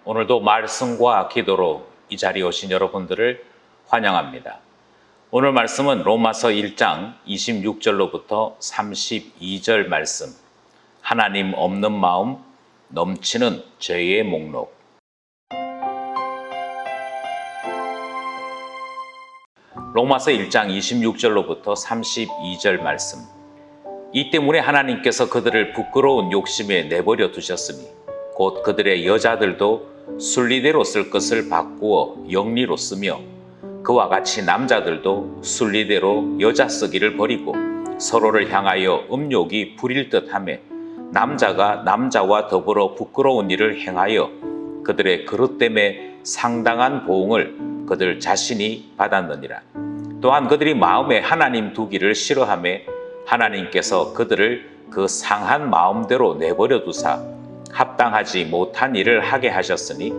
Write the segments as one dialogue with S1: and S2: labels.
S1: 오늘도 말씀과 기도로 이 자리에 오신 여러분들을 환영합니다. 오늘 말씀은 로마서 1장 26절로부터 32절 말씀, 하나님 없는 마음, 넘치는 죄의 목록. 로마서 1장 26절로부터 32절 말씀. 이 때문에 하나님께서 그들을 부끄러운 욕심에 내버려 두셨으니 곧 그들의 여자들도 순리대로 쓸 것을 바꾸어 영리로 쓰며 그와 같이 남자들도 순리대로 여자 쓰기를 버리고 서로를 향하여 음욕이 부릴 듯하며 남자가 남자와 더불어 부끄러운 일을 행하여 그들의 그릇됨에 상당한 보응을 그들 자신이 받았느니라. 또한 그들이 마음에 하나님 두기를 싫어하며 하나님께서 그들을 그 상한 마음대로 내버려 두사 합당하지 못한 일을 하게 하셨으니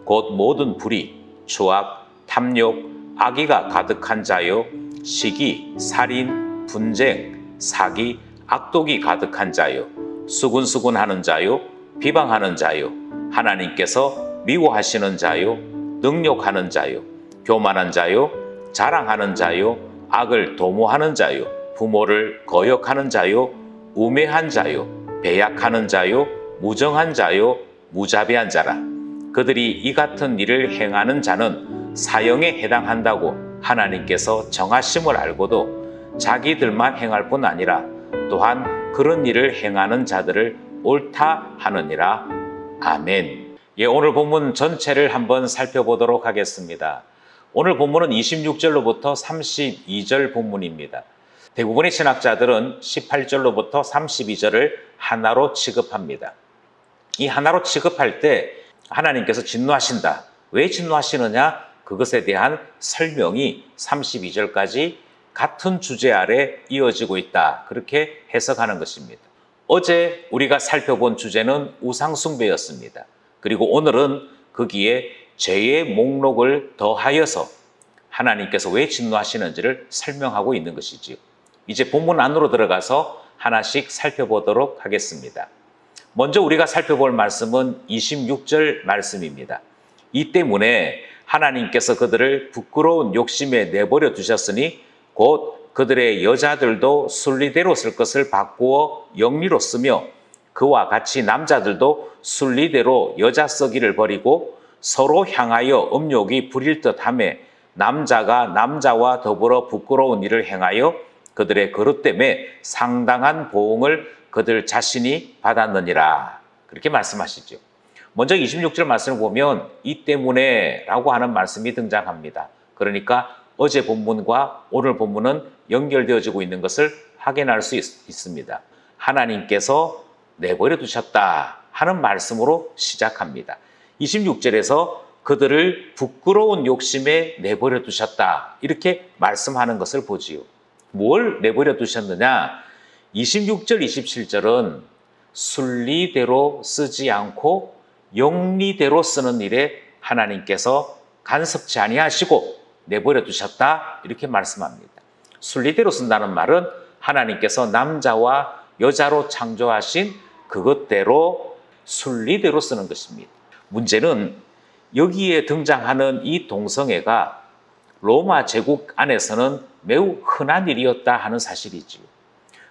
S1: 곧 모든 불의, 추악, 탐욕, 악의가 가득한 자요, 시기, 살인, 분쟁, 사기, 악독이 가득한 자요, 수군수군하는 자요, 비방하는 자요, 하나님께서 미워하시는 자요, 능욕하는 자요, 교만한 자요, 자랑하는 자요, 악을 도모하는 자요, 부모를 거역하는 자요, 우매한 자요, 배약하는 자요, 무정한 자요, 무자비한 자라. 그들이 이 같은 일을 행하는 자는 사형에 해당한다고 하나님께서 정하심을 알고도 자기들만 행할 뿐 아니라 또한 그런 일을 행하는 자들을 옳다 하느니라. 아멘. 오늘 본문 전체를 한번 살펴보도록 하겠습니다. 오늘 본문은 26절로부터 32절 본문입니다. 대부분의 신학자들은 18절로부터 32절을 하나로 취급합니다. 이 하나로 취급할 때 하나님께서 진노하신다. 왜 진노하시느냐? 그것에 대한 설명이 32절까지 같은 주제 아래 이어지고 있다. 그렇게 해석하는 것입니다. 어제 우리가 살펴본 주제는 우상숭배였습니다. 그리고 오늘은 거기에 죄의 목록을 더하여서 하나님께서 왜 진노하시는지를 설명하고 있는 것이지요. 이제 본문 안으로 들어가서 하나씩 살펴보도록 하겠습니다. 먼저 우리가 살펴볼 말씀은 26절 말씀입니다. 이 때문에 하나님께서 그들을 부끄러운 욕심에 내버려 두셨으니 곧 그들의 여자들도 순리대로 쓸 것을 바꾸어 영리로 쓰며 그와 같이 남자들도 순리대로 여자 쓰기를 버리고 서로 향하여 음욕이 부릴 듯하며 남자가 남자와 더불어 부끄러운 일을 행하여 그들의 그릇됨에 상당한 보응을 그들 자신이 받았느니라. 그렇게 말씀하시죠. 먼저 26절 말씀을 보면 이 때문에 라고 하는 말씀이 등장합니다. 그러니까 어제 본문과 오늘 본문은 연결되어지고 있는 것을 확인할 수 있습니다. 하나님께서 내버려 두셨다 하는 말씀으로 시작합니다. 26절에서 그들을 부끄러운 욕심에 내버려 두셨다 이렇게 말씀하는 것을 보지요. 뭘 내버려 두셨느냐? 26절, 27절은 순리대로 쓰지 않고 영리대로 쓰는 일에 하나님께서 간섭치 아니하시고 내버려 두셨다 이렇게 말씀합니다. 순리대로 쓴다는 말은 하나님께서 남자와 여자로 창조하신 그것대로 순리대로 쓰는 것입니다. 문제는 여기에 등장하는 이 동성애가 로마 제국 안에서는 매우 흔한 일이었다 하는 사실이지요.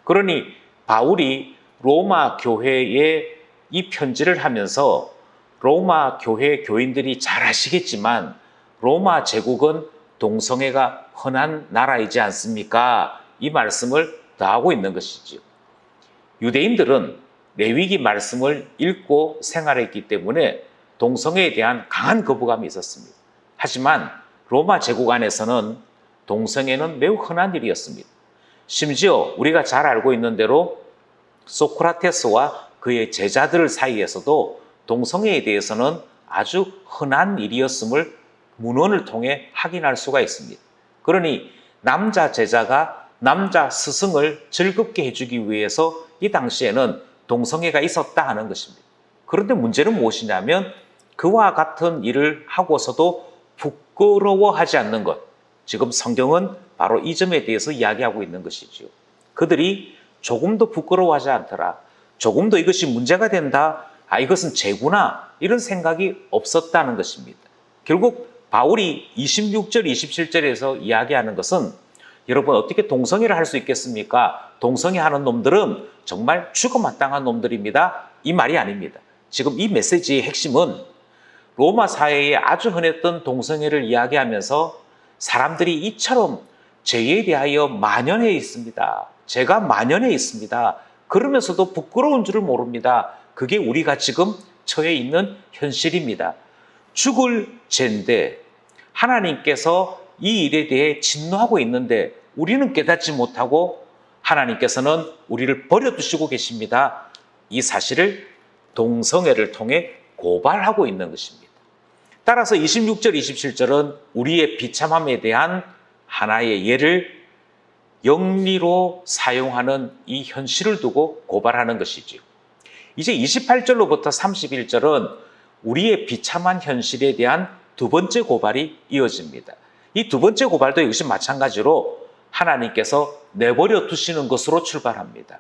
S1: 그러니 바울이 로마 교회에 이 편지를 하면서 로마 교회 교인들이 잘 아시겠지만 로마 제국은 동성애가 흔한 나라이지 않습니까? 이 말씀을 더하고 있는 것이지요. 유대인들은 레위기 말씀을 읽고 생활했기 때문에 동성애에 대한 강한 거부감이 있었습니다. 하지만 로마 제국 안에서는 동성애는 매우 흔한 일이었습니다. 심지어 우리가 잘 알고 있는 대로 소크라테스와 그의 제자들 사이에서도 동성애에 대해서는 아주 흔한 일이었음을 문헌을 통해 확인할 수가 있습니다. 그러니 남자 제자가 남자 스승을 즐겁게 해주기 위해서 이 당시에는 동성애가 있었다 하는 것입니다. 그런데 문제는 무엇이냐면 그와 같은 일을 하고서도 부끄러워하지 않는 것. 지금 성경은 바로 이 점에 대해서 이야기하고 있는 것이죠. 그들이 조금도 부끄러워하지 않더라. 조금도 이것이 문제가 된다. 이것은 죄구나 이런 생각이 없었다는 것입니다. 결국 바울이 26절, 27절에서 이야기하는 것은 여러분 어떻게 동성애를 할 수 있겠습니까? 동성애하는 놈들은 정말 죽어마땅한 놈들입니다. 이 말이 아닙니다. 지금 이 메시지의 핵심은 로마 사회에 아주 흔했던 동성애를 이야기하면서 사람들이 이처럼 죄에 대하여 만연해 있습니다. 죄가 만연해 있습니다. 그러면서도 부끄러운 줄을 모릅니다. 그게 우리가 지금 처해 있는 현실입니다. 죽을 죄인데 하나님께서 이 일에 대해 진노하고 있는데 우리는 깨닫지 못하고 하나님께서는 우리를 버려두시고 계십니다. 이 사실을 동성애를 통해 고발하고 있는 것입니다. 따라서 26절, 27절은 우리의 비참함에 대한 하나의 예를 영리로 사용하는 이 현실을 두고 고발하는 것이지요. 이제 28절로부터 31절은 우리의 비참한 현실에 대한 두 번째 고발이 이어집니다. 이 두 번째 고발도 역시 마찬가지로 하나님께서 내버려 두시는 것으로 출발합니다.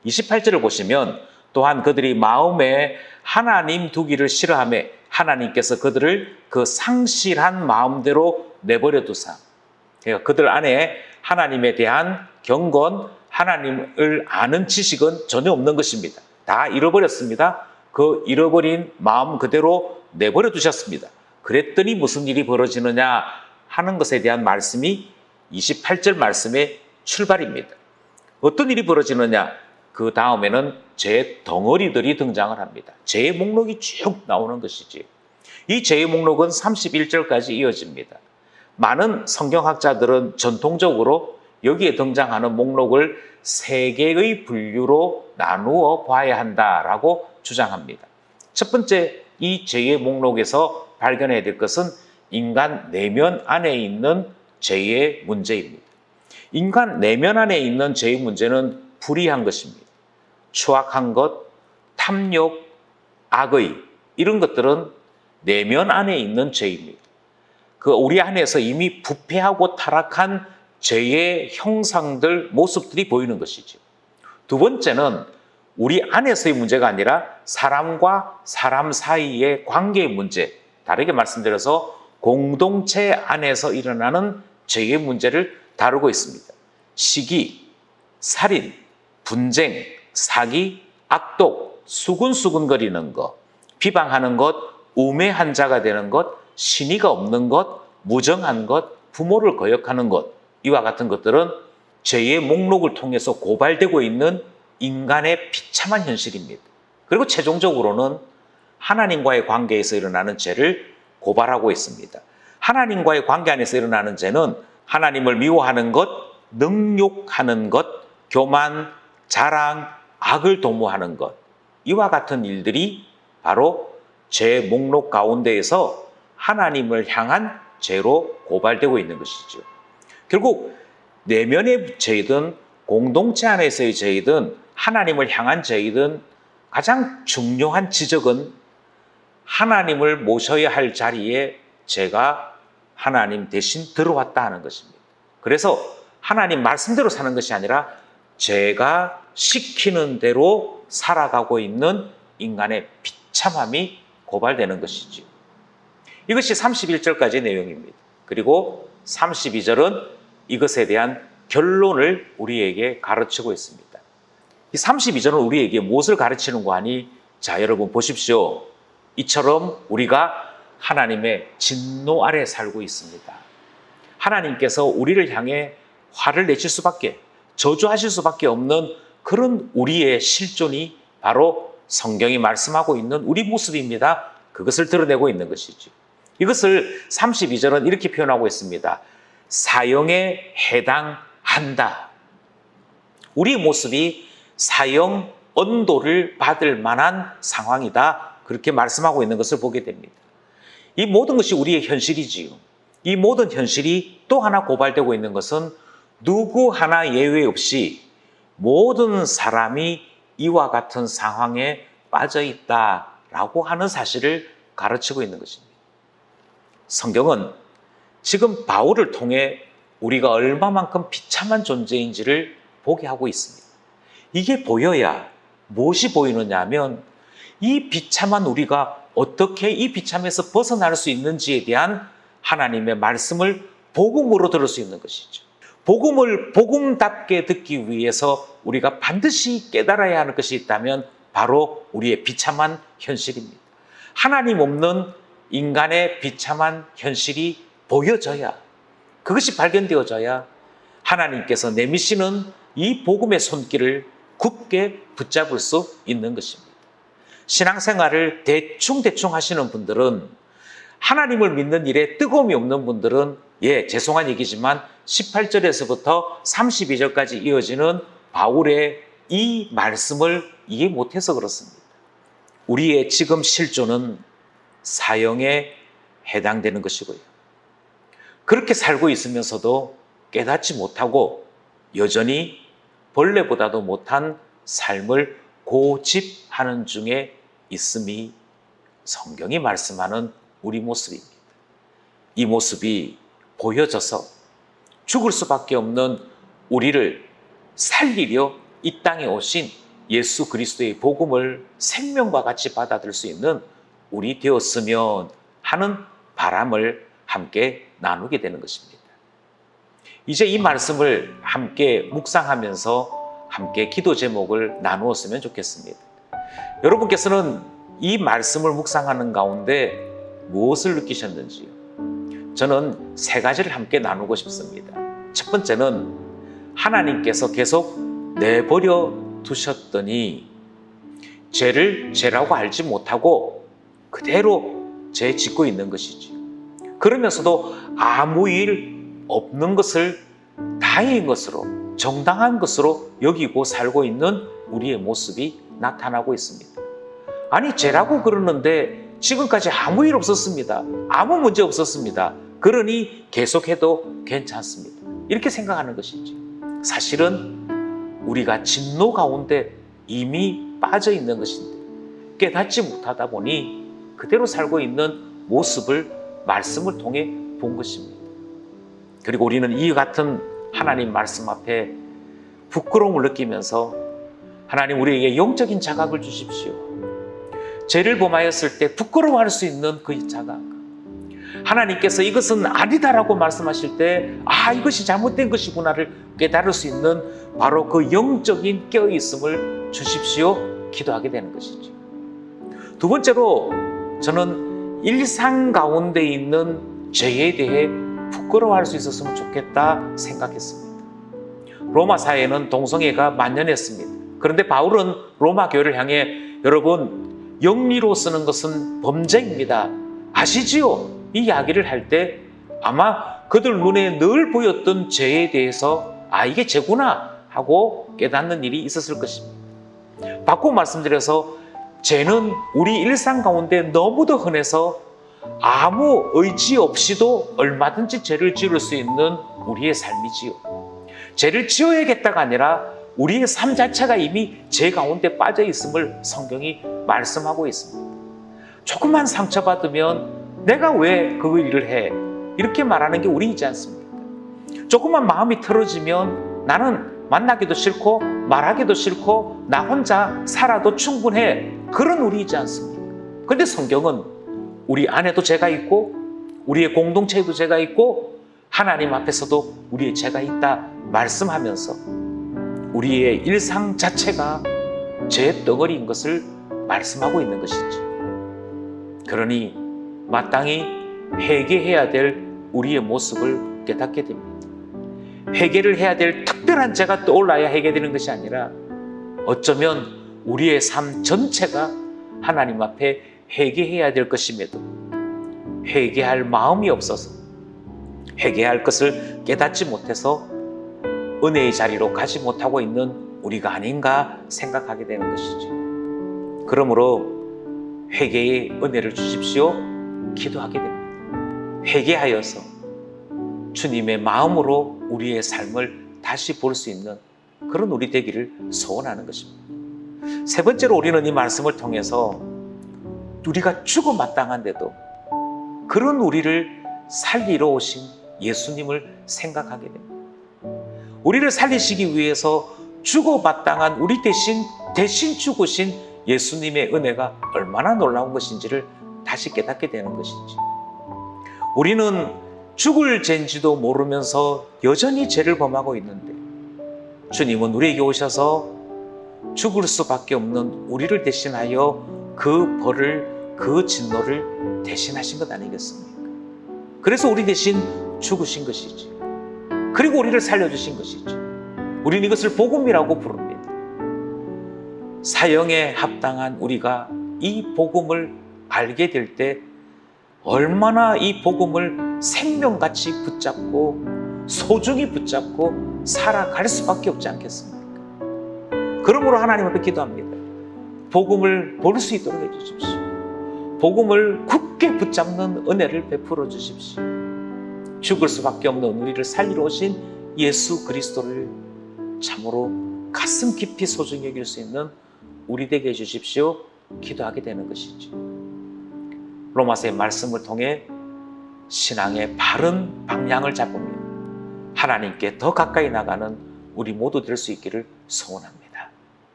S1: 28절을 보시면 또한 그들이 마음에 하나님 두기를 싫어하며 하나님께서 그들을 그 상실한 마음대로 내버려 두사. 그러니까 그들 안에 하나님에 대한 경건, 하나님을 아는 지식은 전혀 없는 것입니다. 다 잃어버렸습니다. 그 잃어버린 마음 그대로 내버려 두셨습니다. 그랬더니 무슨 일이 벌어지느냐 하는 것에 대한 말씀이 28절 말씀의 출발입니다. 어떤 일이 벌어지느냐? 그 다음에는 죄의 덩어리들이 등장을 합니다. 죄의 목록이 쭉 나오는 것이지. 이 죄의 목록은 31절까지 이어집니다. 많은 성경학자들은 전통적으로 여기에 등장하는 목록을 세 개의 분류로 나누어 봐야 한다라고 주장합니다. 첫 번째, 이 죄의 목록에서 발견해야 될 것은 인간 내면 안에 있는 죄의 문제입니다. 인간 내면 안에 있는 죄의 문제는 불의한 것입니다. 추악한 것, 탐욕, 악의 이런 것들은 내면 안에 있는 죄입니다. 그 우리 안에서 이미 부패하고 타락한 죄의 형상들, 모습들이 보이는 것이죠. 두 번째는 우리 안에서의 문제가 아니라 사람과 사람 사이의 관계의 문제, 다르게 말씀드려서 공동체 안에서 일어나는 죄의 문제를 다루고 있습니다. 시기, 살인, 분쟁, 사기, 악독, 수근수근거리는 것, 비방하는 것, 우매한 자가 되는 것, 신의가 없는 것, 무정한 것, 부모를 거역하는 것, 이와 같은 것들은 죄의 목록을 통해서 고발되고 있는 인간의 비참한 현실입니다. 그리고 최종적으로는 하나님과의 관계에서 일어나는 죄를 고발하고 있습니다. 하나님과의 관계 안에서 일어나는 죄는 하나님을 미워하는 것, 능욕하는 것, 교만, 자랑, 악을 도모하는 것, 이와 같은 일들이 바로 죄 목록 가운데에서 하나님을 향한 죄로 고발되고 있는 것이죠. 결국 내면의 죄이든 공동체 안에서의 죄이든 하나님을 향한 죄이든 가장 중요한 지적은 하나님을 모셔야 할 자리에 제가 하나님 대신 들어왔다 하는 것입니다. 그래서 하나님 말씀대로 사는 것이 아니라 제가 시키는 대로 살아가고 있는 인간의 비참함이 고발되는 것이죠. 이것이 31절까지의 내용입니다. 그리고 32절은 이것에 대한 결론을 우리에게 가르치고 있습니다. 이 32절은 우리에게 무엇을 가르치는 거 아니? 자, 여러분 보십시오. 이처럼 우리가 하나님의 진노 아래 살고 있습니다. 하나님께서 우리를 향해 화를 내실 수밖에, 저주하실 수밖에 없는 그런 우리의 실존이 바로 성경이 말씀하고 있는 우리 모습입니다. 그것을 드러내고 있는 것이죠. 이것을 32절은 이렇게 표현하고 있습니다. 사형에 해당한다. 우리의 모습이 사형 언도를 받을 만한 상황이다. 그렇게 말씀하고 있는 것을 보게 됩니다. 이 모든 것이 우리의 현실이지요. 이 모든 현실이 또 하나 고발되고 있는 것은 누구 하나 예외 없이 모든 사람이 이와 같은 상황에 빠져 있다라고 하는 사실을 가르치고 있는 것입니다. 성경은 지금 바울을 통해 우리가 얼마만큼 비참한 존재인지를 보게 하고 있습니다. 이게 보여야 무엇이 보이느냐 하면 이 비참한 우리가 어떻게 이 비참에서 벗어날 수 있는지에 대한 하나님의 말씀을 복음으로 들을 수 있는 것이죠. 복음을 복음답게 듣기 위해서 우리가 반드시 깨달아야 하는 것이 있다면 바로 우리의 비참한 현실입니다. 하나님 없는 인간의 비참한 현실이 보여져야, 그것이 발견되어져야 하나님께서 내미시는 이 복음의 손길을 굳게 붙잡을 수 있는 것입니다. 신앙생활을 대충 하시는 분들은, 하나님을 믿는 일에 뜨거움이 없는 분들은 죄송한 얘기지만 18절에서부터 32절까지 이어지는 바울의 이 말씀을 이해 못해서 그렇습니다. 우리의 지금 실존은 사형에 해당되는 것이고요. 그렇게 살고 있으면서도 깨닫지 못하고 여전히 벌레보다도 못한 삶을 고집하는 중에 있음이 성경이 말씀하는 우리 모습입니다. 이 모습이 보여져서 죽을 수밖에 없는 우리를 살리려 이 땅에 오신 예수 그리스도의 복음을 생명과 같이 받아들일 수 있는 우리 되었으면 하는 바람을 함께 나누게 되는 것입니다. 이제 이 말씀을 함께 묵상하면서 함께 기도 제목을 나누었으면 좋겠습니다. 여러분께서는 이 말씀을 묵상하는 가운데 무엇을 느끼셨는지요? 저는 세 가지를 함께 나누고 싶습니다. 첫 번째는 하나님께서 계속 내버려 두셨더니 죄를 죄라고 알지 못하고 그대로 죄 짓고 있는 것이지요. 그러면서도 아무 일 없는 것을 다행인 것으로, 정당한 것으로 여기고 살고 있는 우리의 모습이 나타나고 있습니다. 아니, 죄라고 그러는데 지금까지 아무 일 없었습니다. 아무 문제 없었습니다. 그러니 계속해도 괜찮습니다. 이렇게 생각하는 것이지. 사실은 우리가 진노 가운데 이미 빠져 있는 것인데 깨닫지 못하다 보니 그대로 살고 있는 모습을 말씀을 통해 본 것입니다. 그리고 우리는 이 같은 하나님 말씀 앞에 부끄러움을 느끼면서 하나님 우리에게 영적인 자각을 주십시오. 죄를 범하였을 때 부끄러워할 수 있는 그 자각. 하나님께서 이것은 아니다라고 말씀하실 때 이것이 잘못된 것이구나를 깨달을 수 있는 바로 그 영적인 깨어있음을 주십시오. 기도하게 되는 것이죠. 두 번째로 저는 일상 가운데 있는 죄에 대해 부끄러워할 수 있었으면 좋겠다 생각했습니다. 로마 사회는 동성애가 만연했습니다. 그런데 바울은 로마 교회를 향해 여러분 영리로 쓰는 것은 범죄입니다. 아시지요? 이 이야기를 할 때 아마 그들 눈에 늘 보였던 죄에 대해서 이게 죄구나 하고 깨닫는 일이 있었을 것입니다. 바꿔 말씀드려서 죄는 우리 일상 가운데 너무도 흔해서 아무 의지 없이도 얼마든지 죄를 지을 수 있는 우리의 삶이지요. 죄를 지어야겠다가 아니라 우리의 삶 자체가 이미 죄 가운데 빠져 있음을 성경이 말씀하고 있습니다. 조금만 상처받으면 내가 왜 그 일을 해? 이렇게 말하는 게 우리이지 않습니까? 조금만 마음이 틀어지면 나는 만나기도 싫고 말하기도 싫고 나 혼자 살아도 충분해. 그런 우리이지 않습니까? 그런데 성경은 우리 안에도 죄가 있고 우리의 공동체에도 죄가 있고 하나님 앞에서도 우리의 죄가 있다 말씀하면서 우리의 일상 자체가 죄의 덩어리인 것을 말씀하고 있는 것이지. 그러니 마땅히 회개해야 될 우리의 모습을 깨닫게 됩니다. 회개를 해야 될 특별한 죄가 떠올라야 회개되는 것이 아니라 어쩌면 우리의 삶 전체가 하나님 앞에 회개해야 될 것임에도 회개할 마음이 없어서 회개할 것을 깨닫지 못해서 은혜의 자리로 가지 못하고 있는 우리가 아닌가 생각하게 되는 것이죠. 그러므로 회개의 은혜를 주십시오. 기도하게 됩니다. 회개하여서 주님의 마음으로 우리의 삶을 다시 볼 수 있는 그런 우리 되기를 소원하는 것입니다. 세 번째로 우리는 이 말씀을 통해서 우리가 죽어 마땅한데도 그런 우리를 살리러 오신 예수님을 생각하게 됩니다. 우리를 살리시기 위해서 죽어 마땅한 우리 대신 죽으신 예수님의 은혜가 얼마나 놀라운 것인지를 다시 깨닫게 되는 것이지. 우리는 죽을 죄인지도 모르면서 여전히 죄를 범하고 있는데 주님은 우리에게 오셔서 죽을 수밖에 없는 우리를 대신하여 그 벌을, 그 진노를 대신하신 것 아니겠습니까? 그래서 우리 대신 죽으신 것이지. 그리고 우리를 살려주신 것이지. 우리는 이것을 복음이라고 부릅니다. 사형에 합당한 우리가 이 복음을 알게 될 때 얼마나 이 복음을 생명같이 붙잡고 소중히 붙잡고 살아갈 수밖에 없지 않겠습니까? 그러므로 하나님 앞에 기도합니다. 복음을 볼 수 있도록 해주십시오. 복음을 굳게 붙잡는 은혜를 베풀어 주십시오. 죽을 수밖에 없는 우리를 살리러 오신 예수 그리스도를 참으로 가슴 깊이 소중히 여길 수 있는 우리 되게 해주십시오. 기도하게 되는 것이죠. 로마서의 말씀을 통해 신앙의 바른 방향을 잡으며 하나님께 더 가까이 나가는 우리 모두 될 수 있기를 소원합니다.